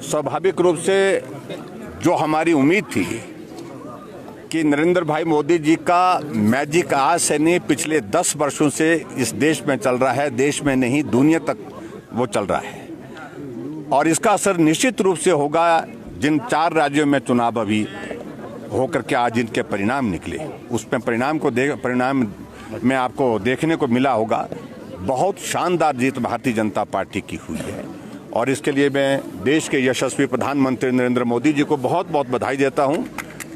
स्वाभाविक रूप से जो हमारी उम्मीद थी कि नरेंद्र भाई मोदी जी का मैजिक आज से नहीं, पिछले 10 वर्षों से इस देश में चल रहा है, देश में नहीं दुनिया तक वो चल रहा है और इसका असर निश्चित रूप से होगा। जिन 4 राज्यों में चुनाव अभी होकर के आज इनके परिणाम निकले, उसमें परिणाम में आपको देखने को मिला होगा बहुत शानदार जीत भारतीय जनता पार्टी की हुई है और इसके लिए मैं देश के यशस्वी प्रधानमंत्री नरेंद्र मोदी जी को बहुत बहुत बधाई देता हूं।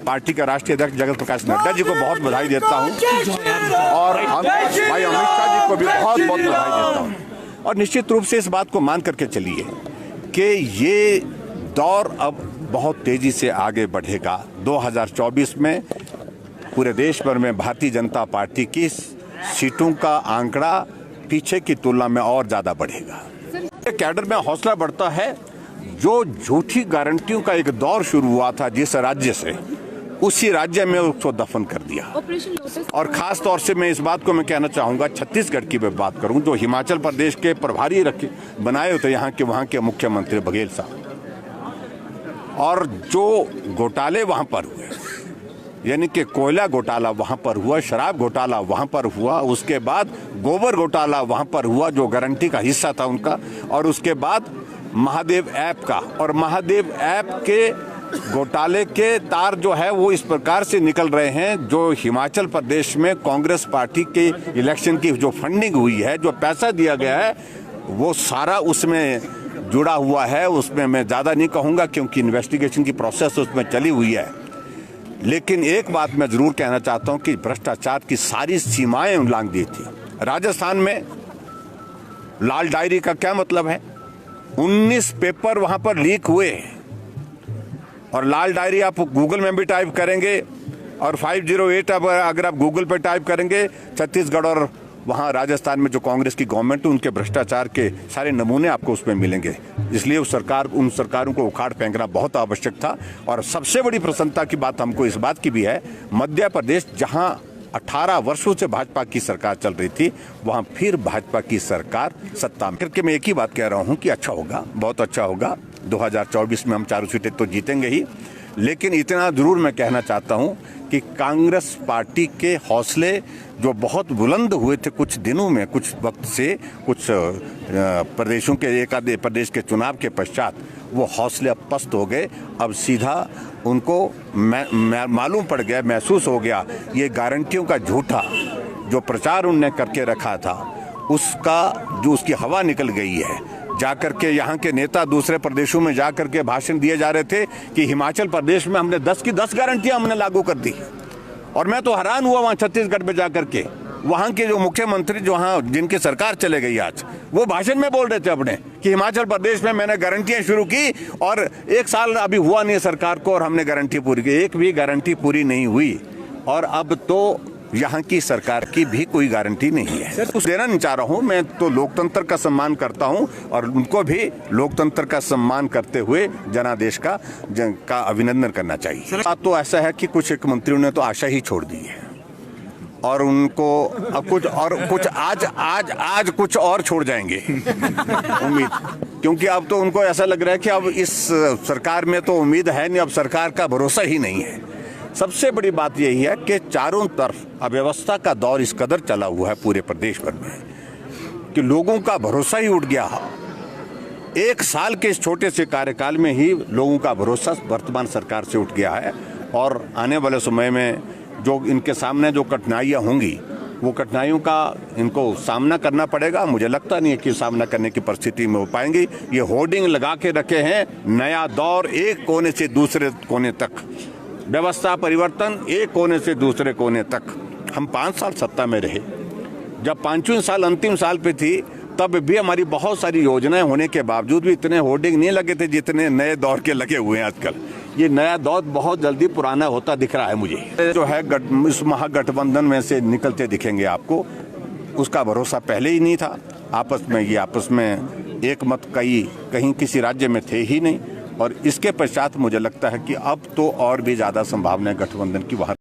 पार्टी का राष्ट्रीय अध्यक्ष जगत प्रकाश नड्डा जी को बहुत बधाई देता हूं और भाई अमित शाह जी को भी बहुत बहुत बधाई देता हूं। और निश्चित रूप से इस बात को मान करके चलिए कि ये दौर अब बहुत तेजी से आगे बढ़ेगा। 2024 में पूरे देश भर में भारतीय जनता पार्टी की सीटों का आंकड़ा पीछे की तुलना में और ज्यादा बढ़ेगा। कैडर में हौसला बढ़ता है। जो झूठी गारंटियों का एक दौर शुरू हुआ था जिस राज्य से, उसी राज्य में उसको दफन कर दिया। और खास तौर से मैं इस बात को मैं कहना चाहूंगा, छत्तीसगढ़ की मैं बात करूं, जो हिमाचल प्रदेश के प्रभारी बनाए होते वहां के मुख्यमंत्री बघेल साहब, और जो घोटाले वहां पर हुए, यानी कि कोयला घोटाला वहां पर हुआ, शराब घोटाला वहां पर हुआ, उसके बाद गोबर घोटाला वहां पर हुआ जो गारंटी का हिस्सा था उनका, और उसके बाद महादेव ऐप का, और महादेव ऐप के घोटाले के तार जो है वो इस प्रकार से निकल रहे हैं। जो हिमाचल प्रदेश में कांग्रेस पार्टी के इलेक्शन की जो फंडिंग हुई है, जो पैसा दिया गया है, वो सारा उसमें जुड़ा हुआ है। उसमें मैं ज़्यादा नहीं कहूँगा क्योंकि इन्वेस्टिगेशन की प्रोसेस उसमें चली हुई है, लेकिन एक बात मैं जरूर कहना चाहता हूं कि भ्रष्टाचार की सारी सीमाएं उल्लंघ दी थी। राजस्थान में लाल डायरी का क्या मतलब है? 19 पेपर वहां पर लीक हुए और लाल डायरी आप गूगल में भी टाइप करेंगे और 508 अगर आप गूगल पे टाइप करेंगे, छत्तीसगढ़ और वहां राजस्थान में जो कांग्रेस की गवर्नमेंट है उनके भ्रष्टाचार के सारे नमूने आपको उसमें मिलेंगे। इसलिए उन सरकारों को उखाड़ फेंकना बहुत आवश्यक था। और सबसे बड़ी प्रसन्नता की बात हमको इस बात की भी है, मध्य प्रदेश जहां 18 वर्षों से भाजपा की सरकार चल रही थी, वहां फिर भाजपा की सरकार सत्ता में। करके मैं एक ही बात कह रहा हूं कि अच्छा होगा, बहुत अच्छा होगा। 2024 में हम 4 सीटें तो जीतेंगे ही, लेकिन इतना जरूर मैं कहना चाहता हूं कि कांग्रेस पार्टी के हौसले जो बहुत बुलंद हुए थे कुछ दिनों में, कुछ वक्त से, कुछ प्रदेशों के एक आधे प्रदेश के चुनाव के पश्चात, वो हौसले अब पस्त हो गए। अब सीधा उनको मालूम पड़ गया, महसूस हो गया, ये गारंटियों का झूठा जो प्रचार उनने करके रखा था उसका जो उसकी हवा निकल गई है। जाकर के यहाँ के नेता दूसरे प्रदेशों में जाकर के भाषण दिए जा रहे थे कि हिमाचल प्रदेश में हमने 10 की 10 गारंटियां हमने लागू कर दी, और मैं तो हैरान हुआ वहाँ छत्तीसगढ़ में जाकर के। वहाँ के जो मुख्यमंत्री जो वहाँ जिनकी सरकार चले गई आज, वो भाषण में बोल रहे थे अपने कि हिमाचल प्रदेश में मैंने गारंटियां शुरू की और 1 साल अभी हुआ नहीं सरकार को और हमने गारंटी पूरी की। एक भी गारंटी पूरी नहीं हुई और अब तो यहाँ की सरकार की भी कोई गारंटी नहीं है। कुछ देना नहीं चाह रहा हूँ, मैं तो लोकतंत्र का सम्मान करता हूँ और उनको भी लोकतंत्र का सम्मान करते हुए जनादेश का अभिनंदन करना चाहिए। बात तो ऐसा है कि कुछ एक मंत्रियों ने तो आशा ही छोड़ दी है और उनको अब कुछ आज कुछ और छोड़ जाएंगे उम्मीद, क्योंकि अब तो उनको ऐसा लग रहा है कि अब इस सरकार में तो उम्मीद है नहीं, अब सरकार का भरोसा ही नहीं है। सबसे बड़ी बात यही है कि चारों तरफ अव्यवस्था का दौर इस कदर चला हुआ है पूरे प्रदेश भर में कि लोगों का भरोसा ही उठ गया। 1 साल के इस छोटे से कार्यकाल में ही लोगों का भरोसा वर्तमान सरकार से उठ गया है और आने वाले समय में जो इनके सामने जो कठिनाइयाँ होंगी, वो कठिनाइयों का इनको सामना करना पड़ेगा। मुझे लगता नहीं है कि सामना करने की परिस्थिति में हो पाएंगी। ये होर्डिंग लगा के रखे हैं, नया दौर, एक कोने से दूसरे कोने तक, व्यवस्था परिवर्तन, एक कोने से दूसरे कोने तक। हम 5 साल सत्ता में रहे, जब 5वें साल अंतिम साल पे थी तब भी हमारी बहुत सारी योजनाएं होने के बावजूद भी इतने होर्डिंग नहीं लगे थे जितने नए दौर के लगे हुए हैं आजकल। ये नया दौर बहुत जल्दी पुराना होता दिख रहा है मुझे। जो है इस महागठबंधन में से निकलते दिखेंगे आपको, उसका भरोसा पहले ही नहीं था। आपस में एक मत कहीं किसी राज्य में थे ही नहीं और इसके पश्चात मुझे लगता है कि अब तो और भी ज़्यादा संभावना है गठबंधन की वहाँ